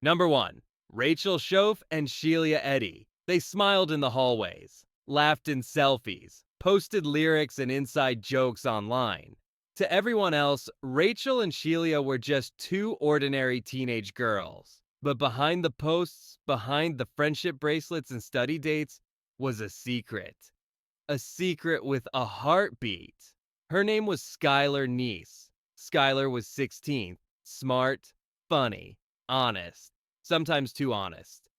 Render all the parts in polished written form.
Number 1. Rachel Shoaf and Shelia Eddy. They smiled in the hallways, laughed in selfies, posted lyrics and inside jokes online. To everyone else, Rachel and Shelia were just two ordinary teenage girls. But behind the posts, behind the friendship bracelets and study dates, was a secret. A secret with a heartbeat. Her name was Skylar Neese. Skylar was 16, smart, funny, honest, sometimes too honest.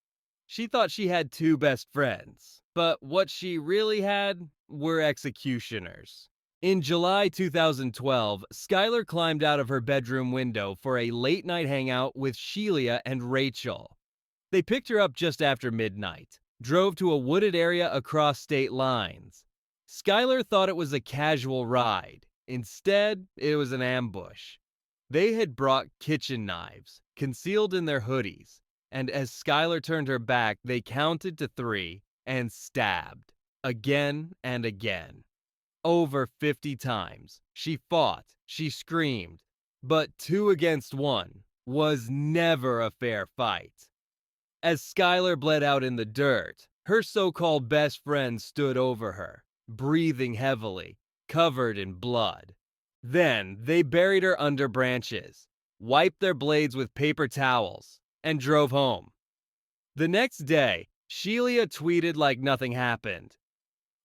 She thought she had two best friends, but what she really had were executioners. In July 2012, Skylar climbed out of her bedroom window for a late-night hangout with Shelia and Rachel. They picked her up just after midnight, drove to a wooded area across state lines. Skylar thought it was a casual ride. Instead, it was an ambush. They had brought kitchen knives, concealed in their hoodies, and as Skylar turned her back, they counted to 3 and stabbed, again and again. Over 50 times. She fought, she screamed, but 2 against 1 was never a fair fight. As Skylar bled out in the dirt, her so-called best friend stood over her, breathing heavily, covered in blood. Then they buried her under branches, wiped their blades with paper towels, and drove home. The next day, Shelia tweeted like nothing happened.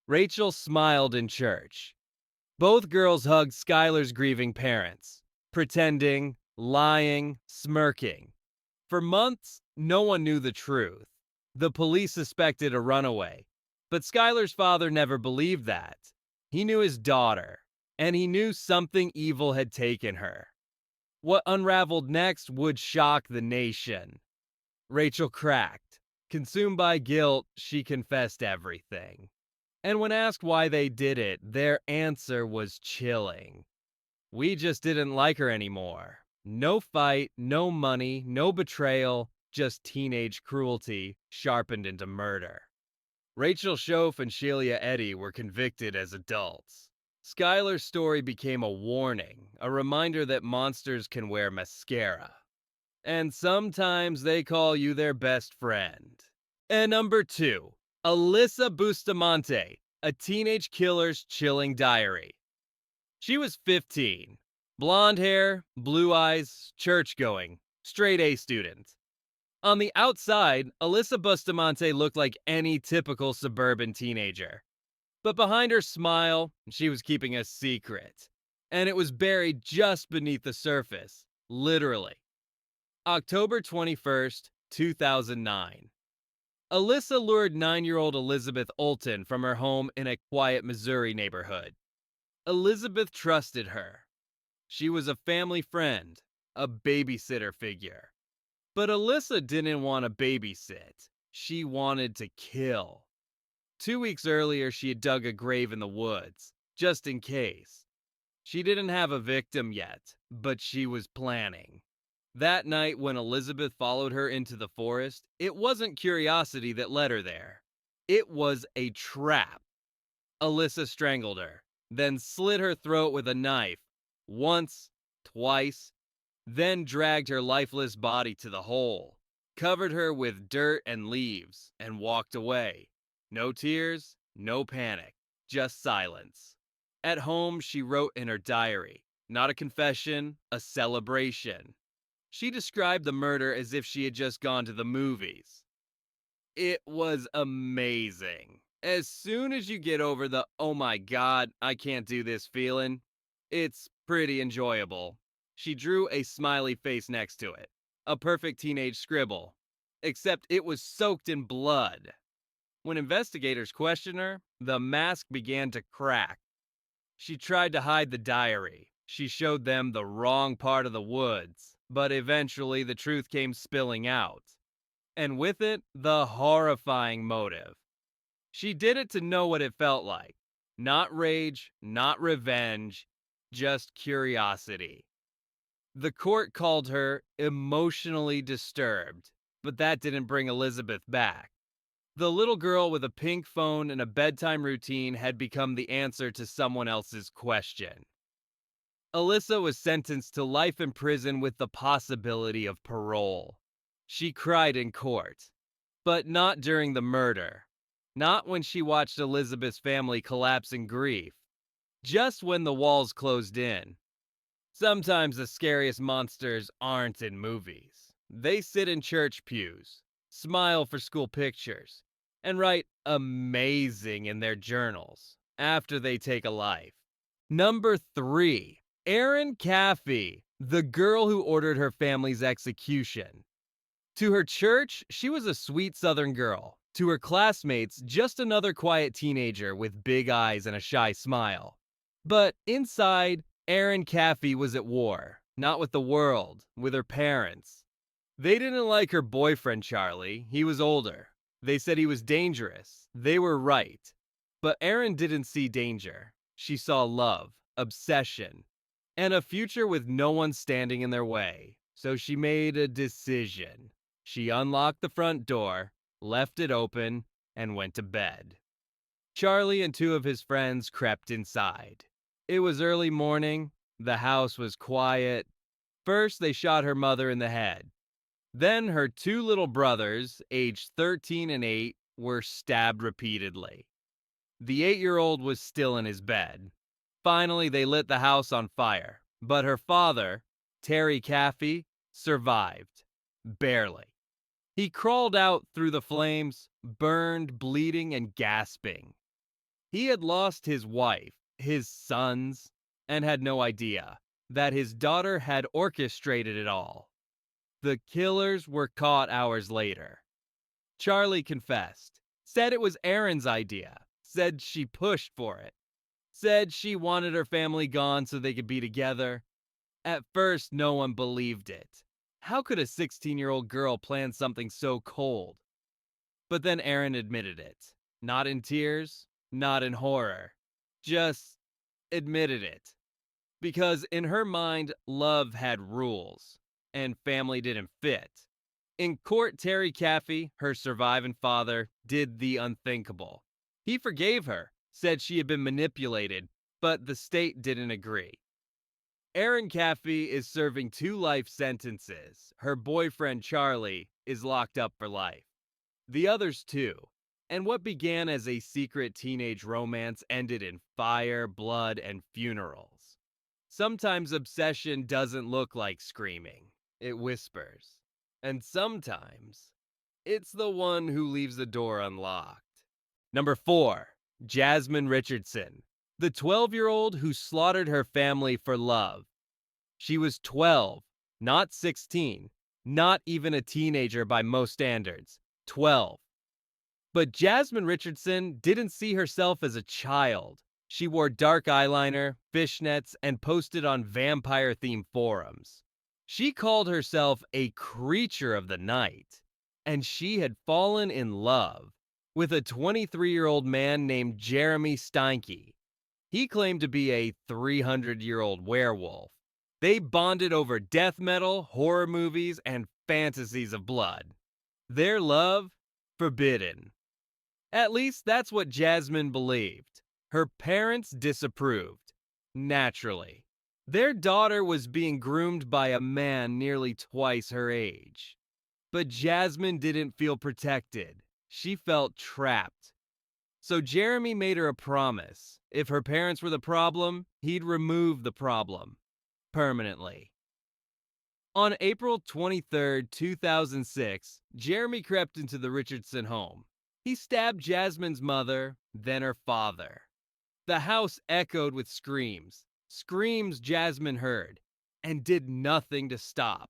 Rachel smiled in church. Both girls hugged Skylar's grieving parents, pretending, lying, smirking. For months, no one knew the truth. The police suspected a runaway, but Skylar's father never believed that. He knew his daughter, and he knew something evil had taken her. What unraveled next would shock the nation. Rachel cracked. Consumed by guilt, she confessed everything. And when asked why they did it, their answer was chilling. We just didn't like her anymore. No fight, no money, no betrayal, just teenage cruelty sharpened into murder. Rachel Shoaf and Shelia Eddy were convicted as adults. Skylar's story became a warning, a reminder that monsters can wear mascara. And sometimes they call you their best friend. And number 2, Alyssa Bustamante, a teenage killer's chilling diary. She was 15. Blonde hair, blue eyes, church-going, straight A student. On the outside, Alyssa Bustamante looked like any typical suburban teenager. But behind her smile, she was keeping a secret. And it was buried just beneath the surface, literally. October 21st, 2009. Alyssa lured 9-year-old Elizabeth Olton from her home in a quiet Missouri neighborhood. Elizabeth trusted her. She was a family friend, a babysitter figure. But Alyssa didn't want to babysit. She wanted to kill. 2 weeks earlier, she had dug a grave in the woods, just in case. She didn't have a victim yet, but she was planning. That night, when Elizabeth followed her into the forest, it wasn't curiosity that led her there. It was a trap. Alyssa strangled her, then slit her throat with a knife, once, twice, then dragged her lifeless body to the hole, covered her with dirt and leaves, and walked away. No tears, no panic, just silence. At home, she wrote in her diary, not a confession, a celebration. She described the murder as if she had just gone to the movies. It was amazing. As soon as you get over the, oh my god, I can't do this feeling, it's pretty enjoyable. She drew a smiley face next to it, a perfect teenage scribble, except it was soaked in blood. When investigators questioned her, the mask began to crack. She tried to hide the diary. She showed them the wrong part of the woods, but eventually the truth came spilling out. And with it, the horrifying motive. She did it to know what it felt like. Not rage, not revenge, just curiosity. The court called her emotionally disturbed, but that didn't bring Elizabeth back. The little girl with a pink phone and a bedtime routine had become the answer to someone else's question. Alyssa was sentenced to life in prison with the possibility of parole. She cried in court, but not during the murder. Not when she watched Elizabeth's family collapse in grief. Just when the walls closed in. Sometimes the scariest monsters aren't in movies. They sit in church pews, smile for school pictures, and write amazing in their journals after they take a life. Number 3, Erin Caffey, the girl who ordered her family's execution. To her church, she was a sweet Southern girl. To her classmates, just another quiet teenager with big eyes and a shy smile. But inside, Erin Caffey was at war. Not with the world, with her parents. They didn't like her boyfriend, Charlie. He was older. They said he was dangerous. They were right. But Erin didn't see danger. She saw love, obsession, and a future with no one standing in their way. So she made a decision. She unlocked the front door, left it open, and went to bed. Charlie and 2 of his friends crept inside. It was early morning. The house was quiet. First, they shot her mother in the head. Then her 2 little brothers, aged 13 and 8, were stabbed repeatedly. The 8-year-old was still in his bed. Finally, they lit the house on fire. But her father, Terry Caffey, survived. Barely. He crawled out through the flames, burned, bleeding, and gasping. He had lost his wife, his sons, and had no idea that his daughter had orchestrated it all. The killers were caught hours later. Charlie confessed, said it was Erin's idea, said she pushed for it, said she wanted her family gone so they could be together. At first, no one believed it. How could a 16-year-old girl plan something so cold? But then Erin admitted it. Not in tears, not in horror. Just admitted it. Because in her mind, love had rules, and family didn't fit. In court, Terry Caffey, her surviving father, did the unthinkable. He forgave her, said she had been manipulated, but the state didn't agree. Erin Caffey is serving 2 life sentences. Her boyfriend, Charlie, is locked up for life. The others too. And what began as a secret teenage romance ended in fire, blood, and funerals. Sometimes obsession doesn't look like screaming. It whispers. And sometimes, it's the one who leaves the door unlocked. Number 4, Jasmine Richardson, the 12-year-old who slaughtered her family for love. She was 12, not 16, not even a teenager by most standards. 12. But Jasmine Richardson didn't see herself as a child. She wore dark eyeliner, fishnets, and posted on vampire-themed forums. She called herself a creature of the night, and she had fallen in love with a 23-year-old man named Jeremy Steinke. He claimed to be a 300-year-old werewolf. They bonded over death metal, horror movies, and fantasies of blood. Their love, forbidden. At least that's what Jasmine believed. Her parents disapproved. Naturally. Their daughter was being groomed by a man nearly twice her age. But Jasmine didn't feel protected. She felt trapped. So Jeremy made her a promise. If her parents were the problem, he'd remove the problem. Permanently. On April 23, 2006, Jeremy crept into the Richardson home. He stabbed Jasmine's mother, then her father. The house echoed with screams. Screams Jasmine heard, and did nothing to stop.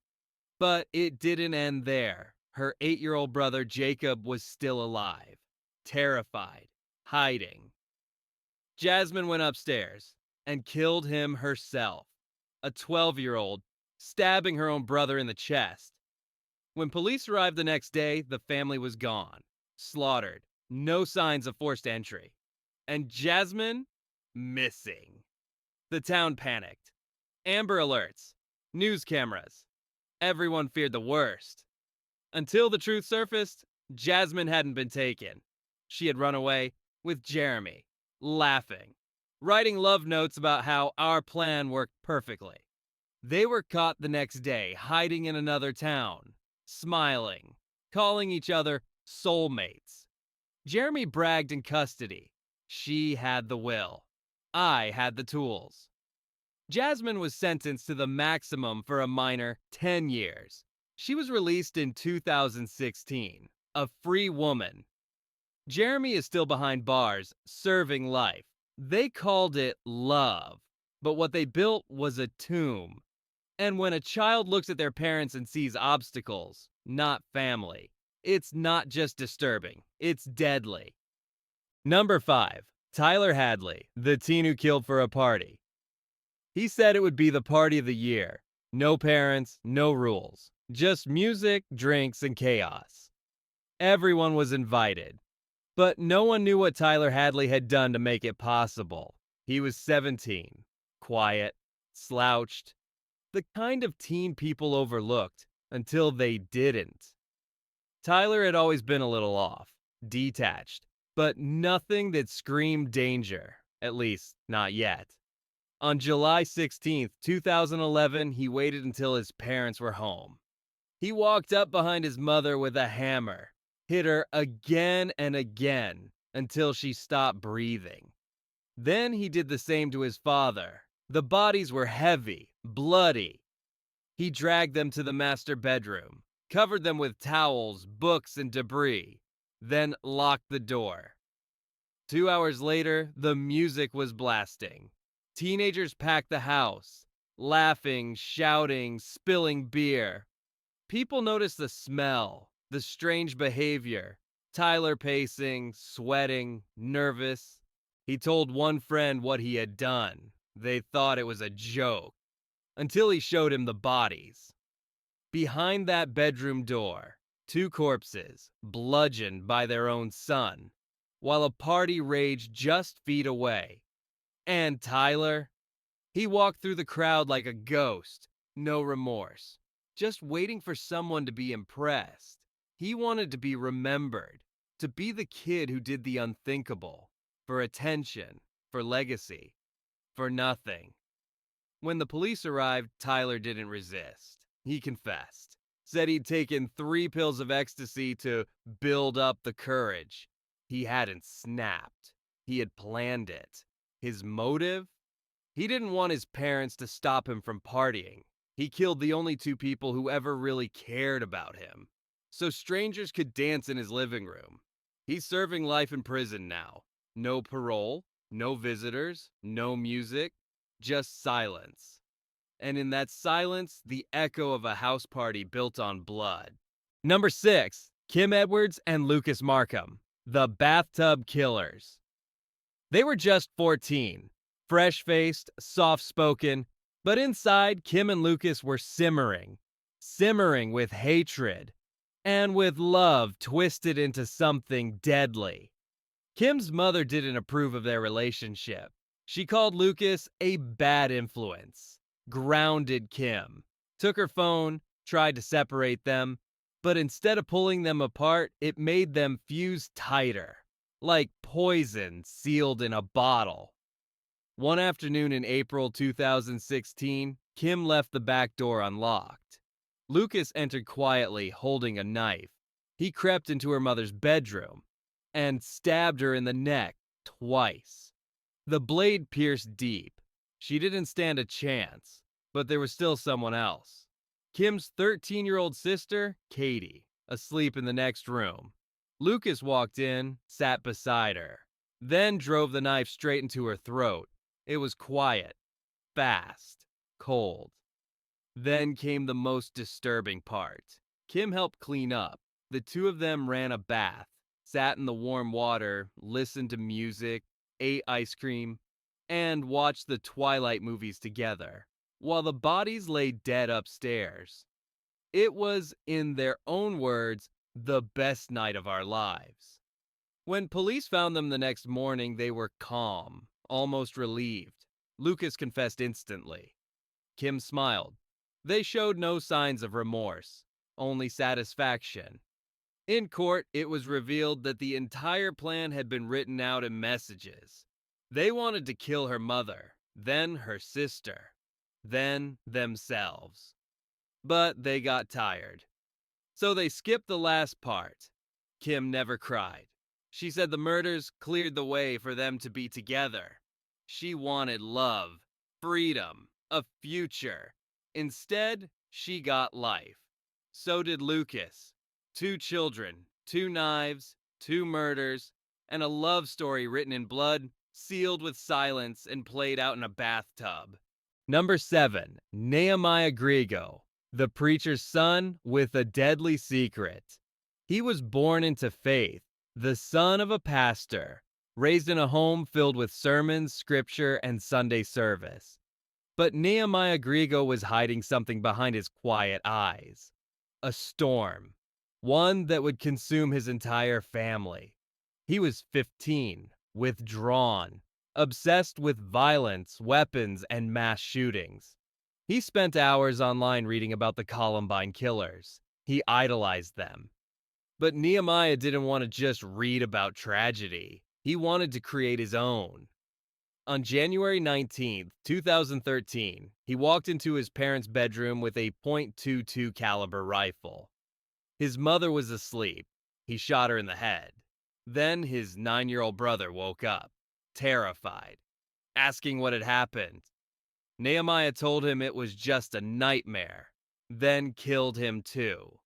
But it didn't end there. Her 8-year-old brother Jacob was still alive, terrified, hiding. Jasmine went upstairs and killed him herself, a 12-year-old, stabbing her own brother in the chest. When police arrived the next day, the family was gone, slaughtered, no signs of forced entry. And Jasmine, missing. The town panicked. Amber alerts, news cameras. Everyone feared the worst. Until the truth surfaced, Jasmine hadn't been taken. She had run away with Jeremy, laughing, writing love notes about how our plan worked perfectly. They were caught the next day, hiding in another town. smiling, calling each other soulmates. Jeremy bragged in custody. She had the will. I had the tools. Jasmine was sentenced to the maximum for a minor, 10 years. She was released in 2016, a free woman. Jeremy is still behind bars, serving life. They called it love, but what they built was a tomb. And when a child looks at their parents and sees obstacles, not family, it's not just disturbing, it's deadly. Number 5. Tyler Hadley, the teen who killed for a party. He said it would be the party of the year. No parents, no rules. Just music, drinks, and chaos. Everyone was invited. But no one knew what Tyler Hadley had done to make it possible. He was 17. Quiet. Slouched. The kind of teen people overlooked until they didn't. Tyler had always been a little off. Detached. But nothing that screamed danger. At least, not yet. On July 16, 2011, he waited until his parents were home. He walked up behind his mother with a hammer, hit her again and again until she stopped breathing. Then he did the same to his father. The bodies were heavy, bloody. He dragged them to the master bedroom, covered them with towels, books, and debris, then locked the door. 2 hours later, the music was blasting. Teenagers packed the house, laughing, shouting, spilling beer. People noticed the smell, the strange behavior. Tyler pacing, sweating, nervous. He told one friend what he had done. They thought it was a joke, until he showed him the bodies. Behind that bedroom door, 2 corpses, bludgeoned by their own son, while a party raged just feet away. And Tyler? He walked through the crowd like a ghost, no remorse, just waiting for someone to be impressed. He wanted to be remembered, to be the kid who did the unthinkable, for attention, for legacy, for nothing. When the police arrived, Tyler didn't resist. He confessed, said he'd taken 3 pills of ecstasy to build up the courage. He hadn't snapped. He had planned it. His motive? He didn't want his parents to stop him from partying. He killed the only 2 people who ever really cared about him, so strangers could dance in his living room. He's serving life in prison now. No parole, no visitors, no music, just silence. And in that silence, the echo of a house party built on blood. Number 6. Kim Edwards and Lucas Markham, the bathtub killers. They were just 14, fresh-faced, soft-spoken, but inside, Kim and Lucas were simmering with hatred, and with love twisted into something deadly. Kim's mother didn't approve of their relationship. She called Lucas a bad influence, grounded Kim, took her phone, tried to separate them, but instead of pulling them apart, it made them fuse tighter. Like poison sealed in a bottle. One afternoon in April 2016, Kim left the back door unlocked. Lucas entered quietly, holding a knife. He crept into her mother's bedroom and stabbed her in the neck twice. The blade pierced deep. She didn't stand a chance, but there was still someone else. Kim's 13-year-old sister, Katie, asleep in the next room. Lucas walked in, sat beside her, then drove the knife straight into her throat. It was quiet, fast, cold. Then came the most disturbing part. Kim helped clean up. The 2 of them ran a bath, sat in the warm water, listened to music, ate ice cream, and watched the Twilight movies together, while the bodies lay dead upstairs. It was, in their own words, the best night of our lives. When police found them the next morning, they were calm, almost relieved. Lucas confessed instantly. Kim smiled. They showed no signs of remorse, only satisfaction. In court, it was revealed that the entire plan had been written out in messages. They wanted to kill her mother, then her sister, then themselves. But they got tired. So they skipped the last part. Kim never cried. She said the murders cleared the way for them to be together. She wanted love, freedom, a future. Instead, she got life. So did Lucas. 2 children, 2 knives, 2 murders, and a love story written in blood, sealed with silence, and played out in a bathtub. Number 7, Nehemiah Griego, the preacher's son with a deadly secret. He was born into faith, the son of a pastor, raised in a home filled with sermons, scripture, and Sunday service. But Nehemiah Griego was hiding something behind his quiet eyes. A storm. One that would consume his entire family. He was 15, withdrawn, obsessed with violence, weapons, and mass shootings. He spent hours online reading about the Columbine killers. He idolized them. But Nehemiah didn't want to just read about tragedy. He wanted to create his own. On January 19th, 2013, he walked into his parents' bedroom with a .22 caliber rifle. His mother was asleep. He shot her in the head. Then his 9-year-old brother woke up, terrified, asking what had happened. Nehemiah told him it was just a nightmare, then killed him too.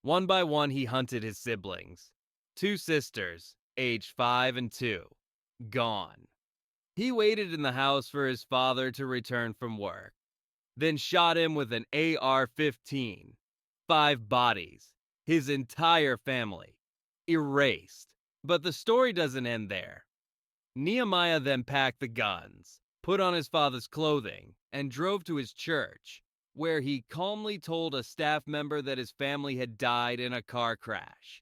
One by one, he hunted his siblings. 2 sisters, aged 5 and 2, gone. He waited in the house for his father to return from work, then shot him with an AR-15. 5 bodies, his entire family, erased. But the story doesn't end there. Nehemiah then packed the guns, put on his father's clothing, and drove to his church, where he calmly told a staff member that his family had died in a car crash.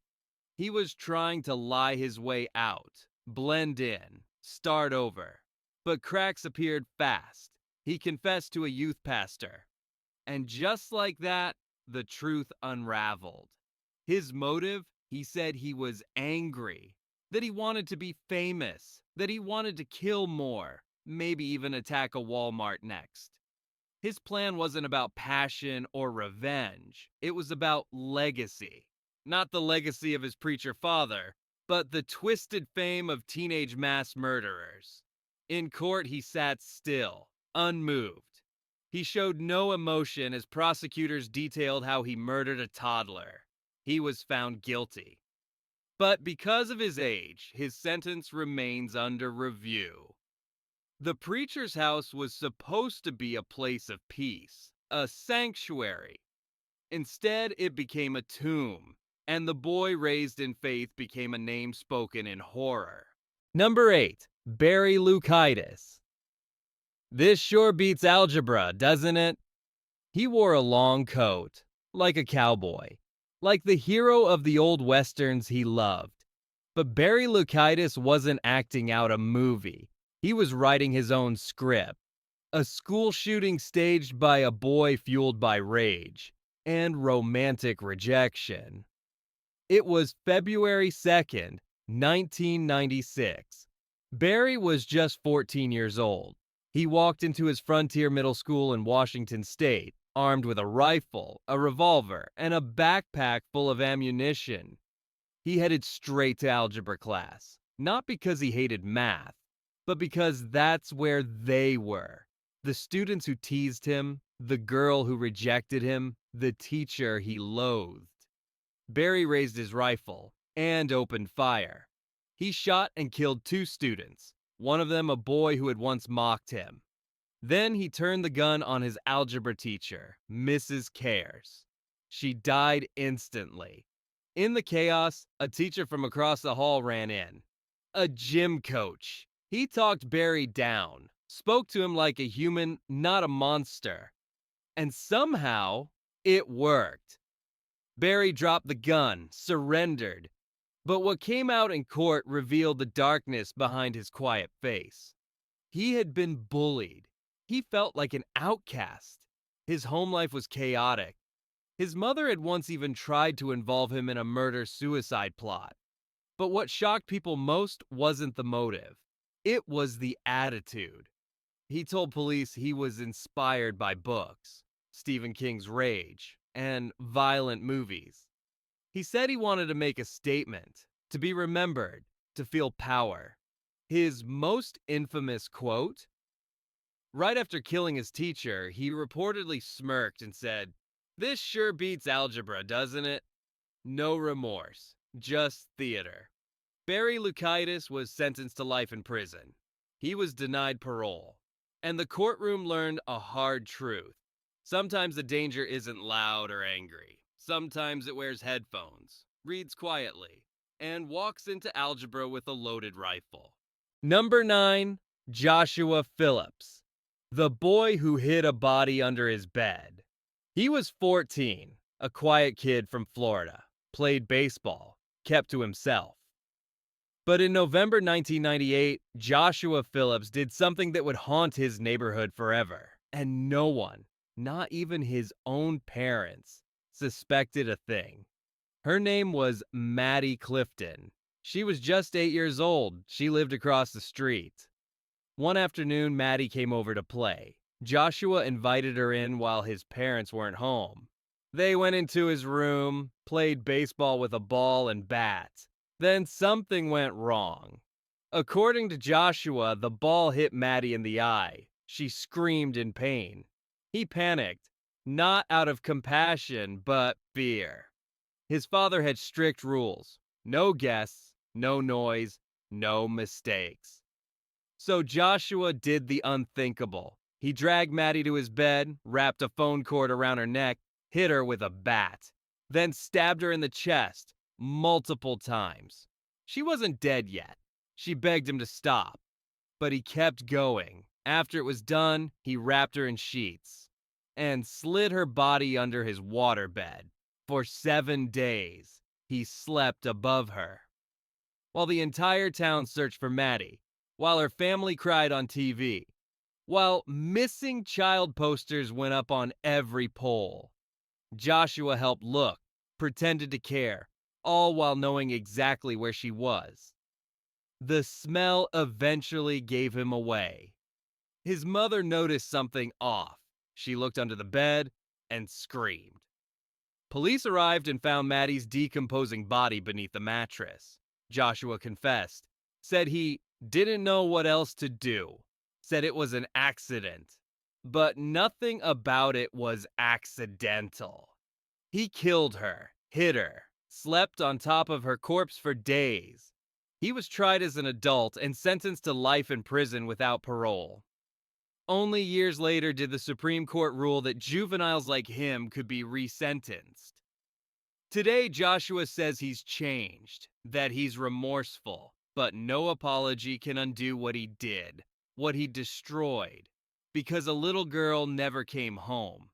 He was trying to lie his way out, blend in, start over. But cracks appeared fast. He confessed to a youth pastor. And just like that, the truth unraveled. His motive, he said he was angry, that he wanted to be famous, that he wanted to kill more, maybe even attack a Walmart next. His plan wasn't about passion or revenge. It was about legacy. Not the legacy of his preacher father, but the twisted fame of teenage mass murderers. In court, he sat still, unmoved. He showed no emotion as prosecutors detailed how he murdered a toddler. He was found guilty. But because of his age, his sentence remains under review. The preacher's house was supposed to be a place of peace, a sanctuary. Instead, it became a tomb, and the boy raised in faith became a name spoken in horror. Number 8, Barry Loukaitis. This sure beats algebra, doesn't it? He wore a long coat, like a cowboy, like the hero of the old westerns he loved. But Barry Loukaitis wasn't acting out a movie. He was writing his own script. A school shooting staged by a boy fueled by rage and romantic rejection. It was February 2nd, 1996. Barry was just 14 years old. He walked into his Frontier Middle School in Washington State, armed with a rifle, a revolver, and a backpack full of ammunition. He headed straight to algebra class, not because he hated math, but because that's where they were. The students who teased him, the girl who rejected him, the teacher he loathed. Barry raised his rifle and opened fire. He shot and killed 2 students, one of them a boy who had once mocked him. Then he turned the gun on his algebra teacher, Mrs. Cares. She died instantly. In the chaos, a teacher from across the hall ran in. A gym coach. He talked Barry down, spoke to him like a human, not a monster. And somehow, it worked. Barry dropped the gun, surrendered. But what came out in court revealed the darkness behind his quiet face. He had been bullied. He felt like an outcast. His home life was chaotic. His mother had once even tried to involve him in a murder-suicide plot. But what shocked people most wasn't the motive. It was the attitude. He told police he was inspired by books, Stephen King's Rage, and violent movies. He said he wanted to make a statement, to be remembered, to feel power. His most infamous quote? Right after killing his teacher, he reportedly smirked and said, "This sure beats algebra, doesn't it?" No remorse, just theater. Barry Loukaitis was sentenced to life in prison. He was denied parole. And the courtroom learned a hard truth. Sometimes the danger isn't loud or angry. Sometimes it wears headphones, reads quietly, and walks into algebra with a loaded rifle. Number 9, Joshua Phillips, the boy who hid a body under his bed. He was 14, a quiet kid from Florida, played baseball, kept to himself. But in November 1998, Joshua Phillips did something that would haunt his neighborhood forever. And no one, not even his own parents, suspected a thing. Her name was Maddie Clifton. She was just 8 years old. She lived across the street. One afternoon, Maddie came over to play. Joshua invited her in while his parents weren't home. They went into his room, played baseball with a ball and bat. Then something went wrong. According to Joshua, the ball hit Maddie in the eye. She screamed in pain. He panicked, not out of compassion, but fear. His father had strict rules. No guests, no noise, no mistakes. So Joshua did the unthinkable. He dragged Maddie to his bed, wrapped a phone cord around her neck, hit her with a bat, then stabbed her in the chest multiple times. She wasn't dead yet. She begged him to stop, but he kept going. After it was done, he wrapped her in sheets and slid her body under his waterbed. For 7 days, he slept above her. While the entire town searched for Maddie, while her family cried on TV, while missing child posters went up on every pole, Joshua helped look, pretended to care, all while knowing exactly where she was. The smell eventually gave him away. His mother noticed something off. She looked under the bed and screamed. Police arrived and found Maddie's decomposing body beneath the mattress. Joshua confessed, said he didn't know what else to do, said it was an accident. But nothing about it was accidental. He killed her, hid her, slept on top of her corpse for days. He was tried as an adult and sentenced to life in prison without parole. Only years later did the Supreme Court rule that juveniles like him could be resentenced. Today, Joshua says he's changed, that he's remorseful, but no apology can undo what he did, what he destroyed, because a little girl never came home,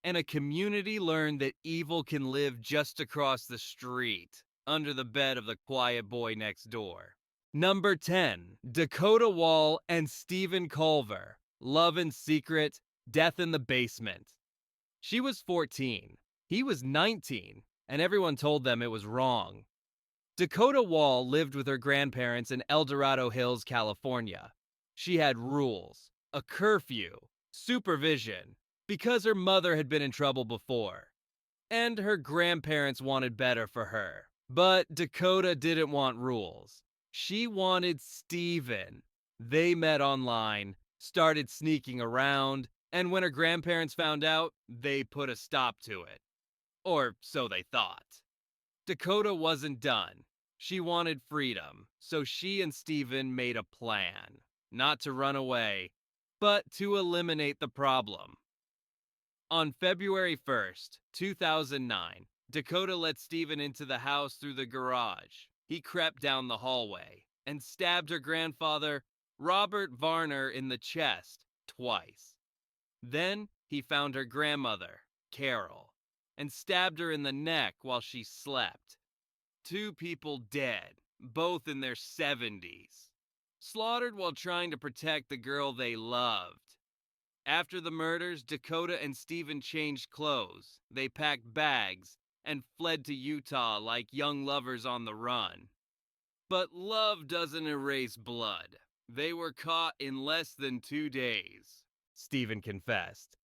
and a community learned that evil can live just across the street, under the bed of the quiet boy next door. Number 10, Dakota Wall and Stephen Colver, Love in Secret, Death in the Basement. She was 14. He was 19, and everyone told them it was wrong. Dakota Wall lived with her grandparents in El Dorado Hills, California. She had rules, a curfew, supervision, because her mother had been in trouble before. And her grandparents wanted better for her. But Dakota didn't want rules. She wanted Steven. They met online, started sneaking around, and when her grandparents found out, they put a stop to it. Or so they thought. Dakota wasn't done. She wanted freedom, so she and Steven made a plan. Not to run away, but to eliminate the problem. On February 1st, 2009, Dakota let Steven into the house through the garage. He crept down the hallway and stabbed her grandfather, Robert Varner, in the chest twice. Then he found her grandmother, Carol, and stabbed her in the neck while she slept. 2 people dead, both in their 70s. Slaughtered while trying to protect the girl they loved. After the murders, Dakota and Steven changed clothes. They packed bags and fled to Utah like young lovers on the run. But love doesn't erase blood. They were caught in less than 2 days, Steven confessed.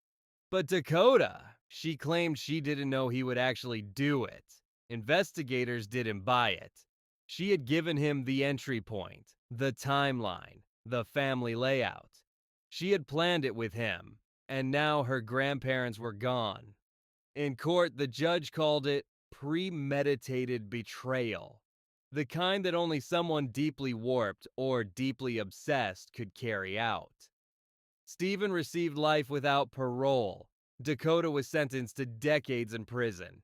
But Dakota, she claimed she didn't know he would actually do it. Investigators didn't buy it. She had given him the entry point, the timeline, the family layout. She had planned it with him, and now her grandparents were gone. In court, the judge called it premeditated betrayal, the kind that only someone deeply warped or deeply obsessed could carry out. Stephen received life without parole. Dakota was sentenced to decades in prison.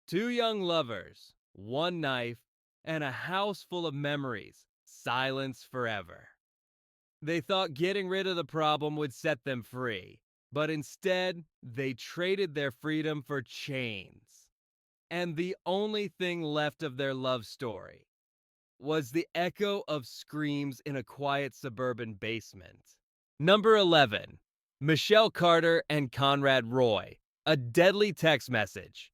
Two young lovers, one knife, and a house full of memories, silence forever. They thought getting rid of the problem would set them free, but instead, they traded their freedom for chains. And the only thing left of their love story was the echo of screams in a quiet suburban basement. Number 11. Michelle Carter and Conrad Roy. A deadly text message.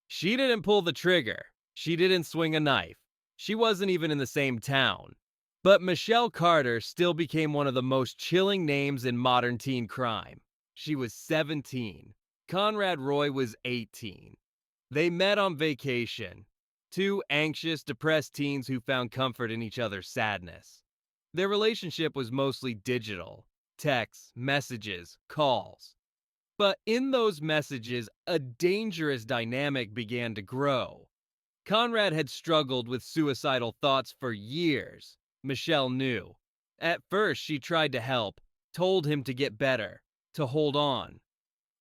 She didn't pull the trigger. She didn't swing a knife. She wasn't even in the same town. But Michelle Carter still became one of the most chilling names in modern teen crime. She was 17. Conrad Roy was 18. They met on vacation. Two anxious, depressed teens who found comfort in each other's sadness. Their relationship was mostly digital. Texts, messages, calls. But in those messages, a dangerous dynamic began to grow. Conrad had struggled with suicidal thoughts for years. Michelle knew. At first, she tried to help, told him to get better, to hold on.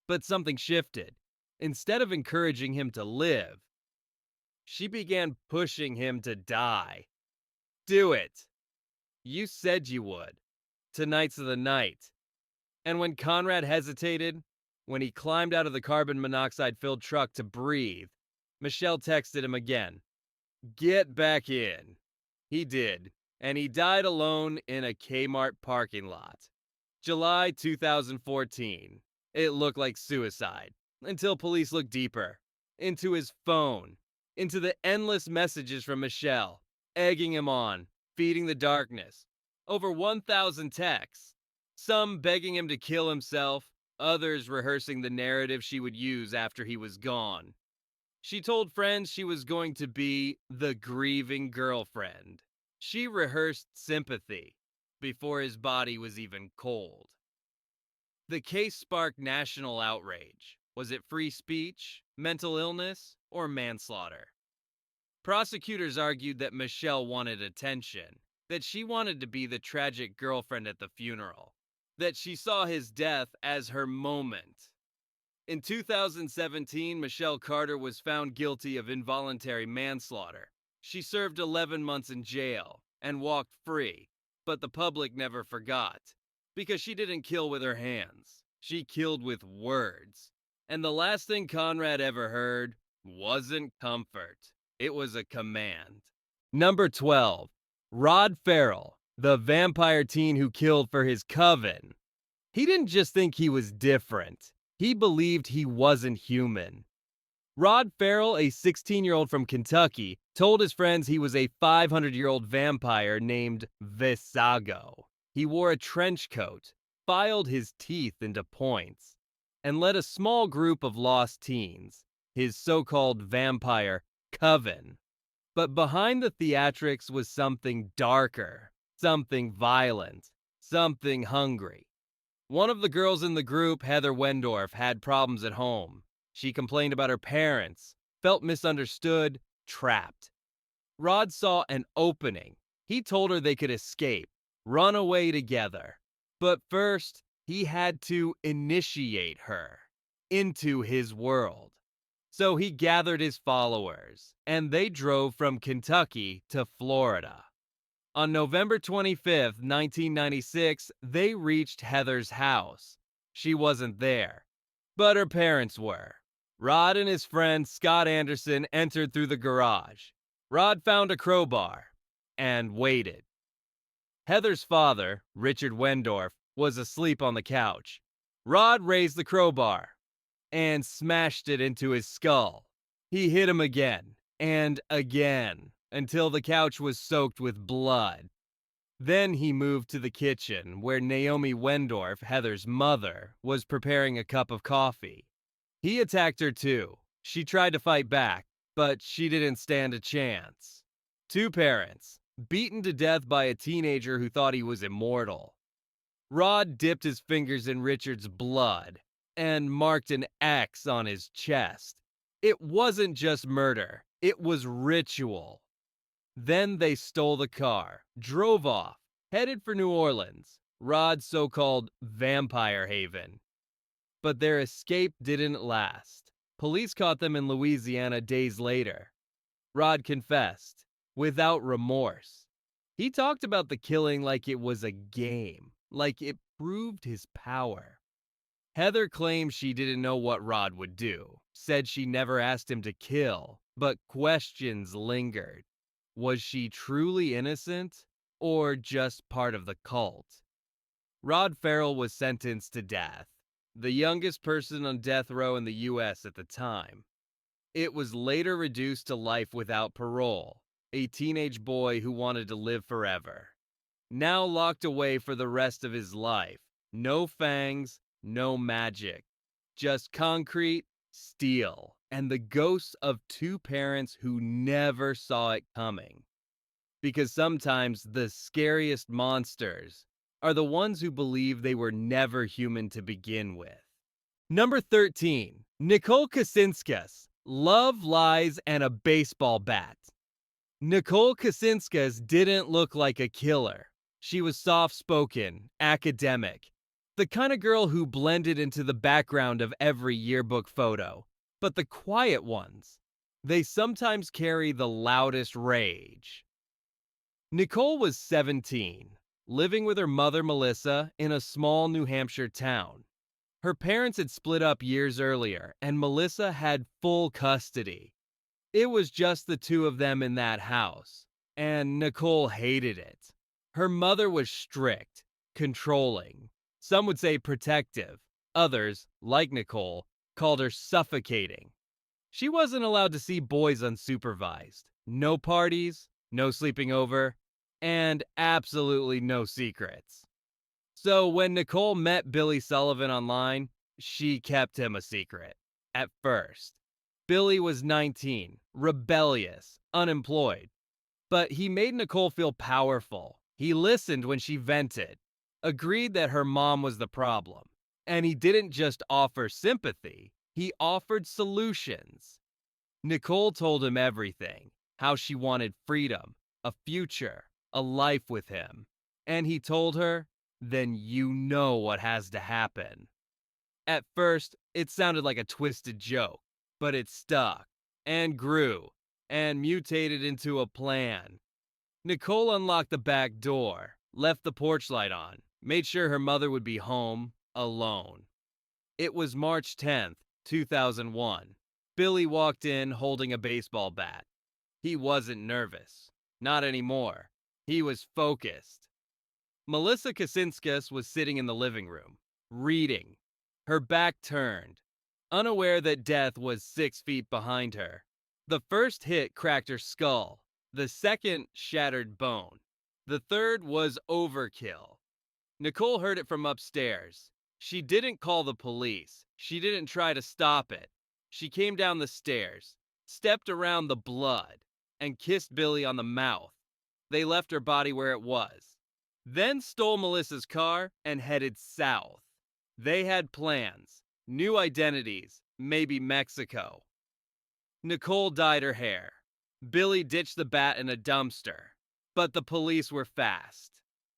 But something shifted. Instead of encouraging him to live, she began pushing him to die. Do it. You said you would. Tonight's the night. And when Conrad hesitated, when he climbed out of the carbon monoxide-filled truck to breathe, Michelle texted him again. Get back in. He did, and he died alone in a Kmart parking lot. July 2014. It looked like suicide, until police looked deeper. Into his phone, into the endless messages from Michelle, egging him on, feeding the darkness. Over 1,000 texts. Some begging him to kill himself, others rehearsing the narrative she would use after he was gone. She told friends she was going to be the grieving girlfriend. She rehearsed sympathy before his body was even cold. The case sparked national outrage. Was it free speech, mental illness, or manslaughter? Prosecutors argued that Michelle wanted attention, that she wanted to be the tragic girlfriend at the funeral, that she saw his death as her moment. In 2017, Michelle Carter was found guilty of involuntary manslaughter. She served 11 months in jail and walked free, but the public never forgot, because she didn't kill with her hands. She killed with words. And the last thing Conrad ever heard wasn't comfort. It was a command. Number 12. Rod Ferrell, the vampire teen who killed for his coven. He didn't just think he was different. He believed he wasn't human. Rod Ferrell, a 16-year-old from Kentucky, told his friends he was a 500-year-old vampire named Visago. He wore a trench coat, filed his teeth into points, and led a small group of lost teens, his so-called vampire coven. But behind the theatrics was something darker, something violent, something hungry. One of the girls in the group, Heather Wendorf, had problems at home. She complained about her parents, felt misunderstood, trapped. Rod saw an opening. He told her they could escape, run away together. But first, he had to initiate her into his world. So he gathered his followers, and they drove from Kentucky to Florida. On November 25th, 1996, they reached Heather's house. She wasn't there, but her parents were. Rod and his friend Scott Anderson entered through the garage. Rod found a crowbar and waited. Heather's father, Richard Wendorf, was asleep on the couch. Rod raised the crowbar and smashed it into his skull. He hit him again and again until the couch was soaked with blood. Then he moved to the kitchen where Naomi Wendorf, Heather's mother, was preparing a cup of coffee. He attacked her too. She tried to fight back, But she didn't stand a chance. Two parents, beaten to death by a teenager who thought he was immortal. Rod dipped his fingers in Richard's blood and marked an X on his chest. It wasn't just murder, it was ritual. Then they stole the car, drove off, headed for New Orleans, Rod's so-called vampire haven. But their escape didn't last. Police caught them in Louisiana days later. Rod confessed, without remorse. He talked about the killing like it was a game, like it proved his power. Heather claimed she didn't know what Rod would do, said she never asked him to kill, but questions lingered. Was she truly innocent, or just part of the cult? Rod Ferrell was sentenced to death, the youngest person on death row in the U.S. at the time. It was later reduced to life without parole, a teenage boy who wanted to live forever. Now locked away for the rest of his life. No fangs, no magic. Just concrete, steel, and the ghosts of two parents who never saw it coming. Because sometimes the scariest monsters are the ones who believe they were never human to begin with. Number 13, Nicole Kasinskas, Love, Lies, and a Baseball Bat. Nicole Kasinskas didn't look like a killer. She was soft-spoken, academic, the kind of girl who blended into the background of every yearbook photo. But the quiet ones, they sometimes carry the loudest rage. Nicole was 17, living with her mother Melissa in a small New Hampshire town. Her parents had split up years earlier, and Melissa had full custody. It was just the two of them in that house, and Nicole hated it. Her mother was strict, controlling. Some would say protective. Others, like Nicole, called her suffocating. She wasn't allowed to see boys unsupervised. No parties, no sleeping over, and absolutely no secrets. So when Nicole met Billy Sullivan online, she kept him a secret. At first. Billy was 19, rebellious, unemployed. But he made Nicole feel powerful. He listened when she vented, agreed that her mom was the problem. And he didn't just offer sympathy, he offered solutions. Nicole told him everything, how she wanted freedom, a future, a life with him. And he told her, then you know what has to happen. At first, it sounded like a twisted joke, but it stuck, and grew, and mutated into a plan. Nicole unlocked the back door, left the porch light on, made sure her mother would be home, alone. It was March 10th, 2001. Billy walked in holding a baseball bat. He wasn't nervous. Not anymore. He was focused. Melissa Kasinskas was sitting in the living room, reading, her back turned, unaware that death was 6 feet behind her. The first hit cracked her skull. The second shattered bone. The third was overkill. Nicole heard it from upstairs. She didn't call the police. She didn't try to stop it. She came down the stairs, stepped around the blood, and kissed Billy on the mouth. They left her body where it was. Then stole Melissa's car and headed south. They had plans, new identities, maybe Mexico. Nicole dyed her hair. Billy ditched the bat in a dumpster. But the police were fast.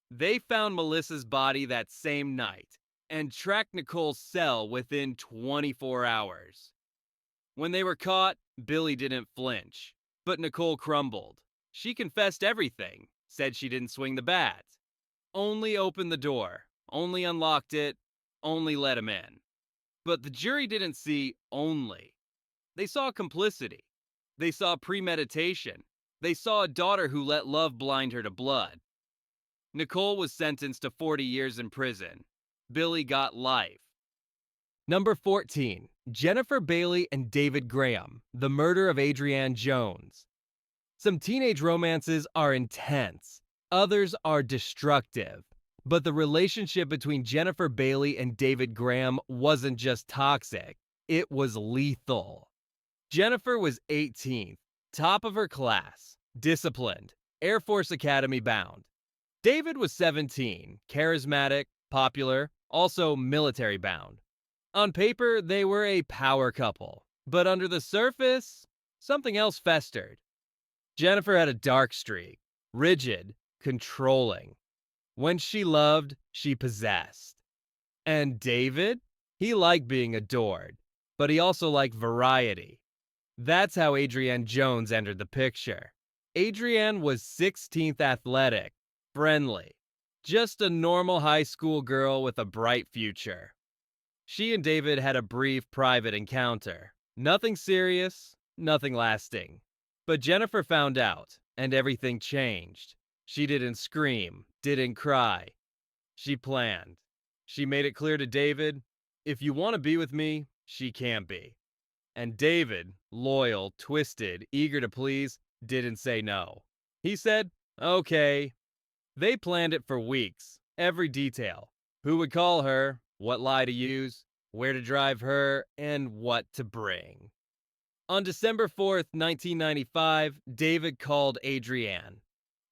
They found Melissa's body that same night and tracked Nicole's cell within 24 hours. When they were caught, Billy didn't flinch, but Nicole crumbled. She confessed everything, said she didn't swing the bat. Only opened the door, only unlocked it, only let him in. But the jury didn't see only. They saw complicity. They saw premeditation. They saw a daughter who let love blind her to blood. Nicole was sentenced to 40 years in prison. Billy got life. Number 14, Jennifer Bailey and David Graham, The Murder of Adrienne Jones. Some teenage romances are intense. Others are destructive. But the relationship between Jennifer Bailey and David Graham wasn't just toxic. It was lethal. Jennifer was 18th, top of her class, disciplined, Air Force Academy bound. David was 17, charismatic, popular, also military bound. On paper, they were a power couple, but under the surface, something else festered. Jennifer had a dark streak, rigid, controlling. When she loved, she possessed. And David? He liked being adored, but he also liked variety. That's how Adrienne Jones entered the picture. Adrienne was 16th athletic, friendly, just a normal high school girl with a bright future. She and David had a brief private encounter. Nothing serious, nothing lasting. But Jennifer found out, and everything changed. She didn't scream, didn't cry. She planned. She made it clear to David, if you want to be with me, she can't be. And David, loyal, twisted, eager to please, didn't say no. He said, okay. They planned it for weeks, every detail. Who would call her, what lie to use, where to drive her, and what to bring. On December 4th, 1995, David called Adrienne.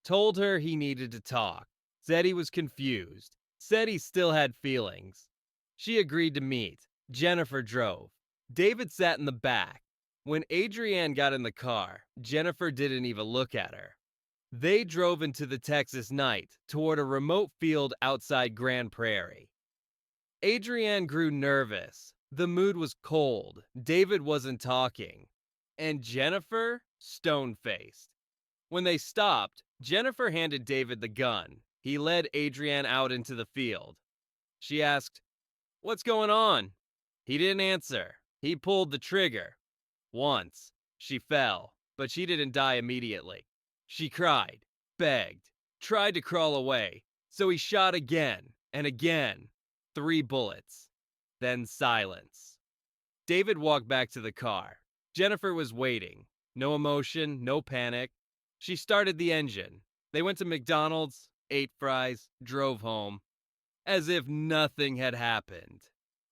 Told her he needed to talk. Said he was confused. Said he still had feelings. She agreed to meet. Jennifer drove. David sat in the back. When Adrienne got in the car, Jennifer didn't even look at her. They drove into the Texas night toward a remote field outside Grand Prairie. Adrienne grew nervous. The mood was cold. David wasn't talking. And Jennifer, stone-faced. When they stopped, Jennifer handed David the gun. He led Adrienne out into the field. She asked, "What's going on?" He didn't answer. He pulled the trigger. Once. She fell, but she didn't die immediately. She cried, begged, tried to crawl away. So he shot again and again. 3 bullets. Then silence. David walked back to the car. Jennifer was waiting. No emotion, no panic. She started the engine. They went to McDonald's, ate fries, drove home. As if nothing had happened.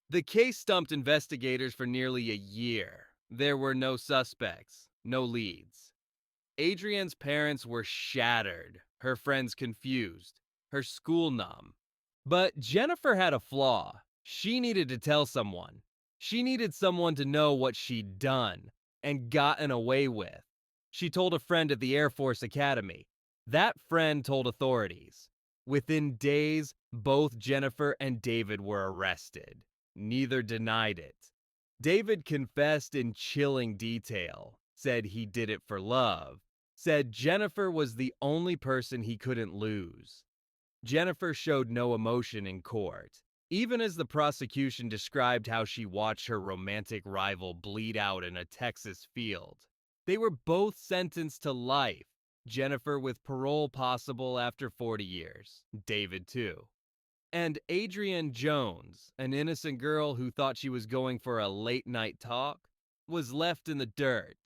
The case stumped investigators for nearly a year. There were no suspects, no leads. Adrienne's parents were shattered, her friends confused, her school numb. But Jennifer had a flaw. She needed to tell someone. She needed someone to know what she'd done and gotten away with. She told a friend at the Air Force Academy. That friend told authorities. Within days, both Jennifer and David were arrested. Neither denied it. David confessed in chilling detail, said he did it for love, said Jennifer was the only person he couldn't lose. Jennifer showed no emotion in court, even as the prosecution described how she watched her romantic rival bleed out in a Texas field. They were both sentenced to life, Jennifer with parole possible after 40 years, David too. And Adrienne Jones, an innocent girl who thought she was going for a late-night talk, was left in the dirt.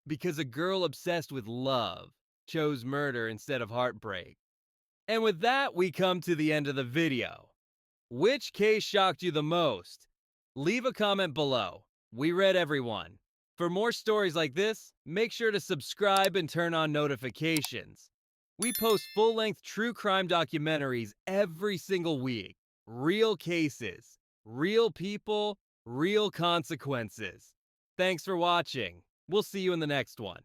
Because a girl obsessed with love chose murder instead of heartbreak. And with that, we come to the end of the video. Which case shocked you the most? Leave a comment below. We read everyone. For more stories like this, make sure to subscribe and turn on notifications. We post full-length true crime documentaries every single week. Real cases, real people, real consequences. Thanks for watching. We'll see you in the next one.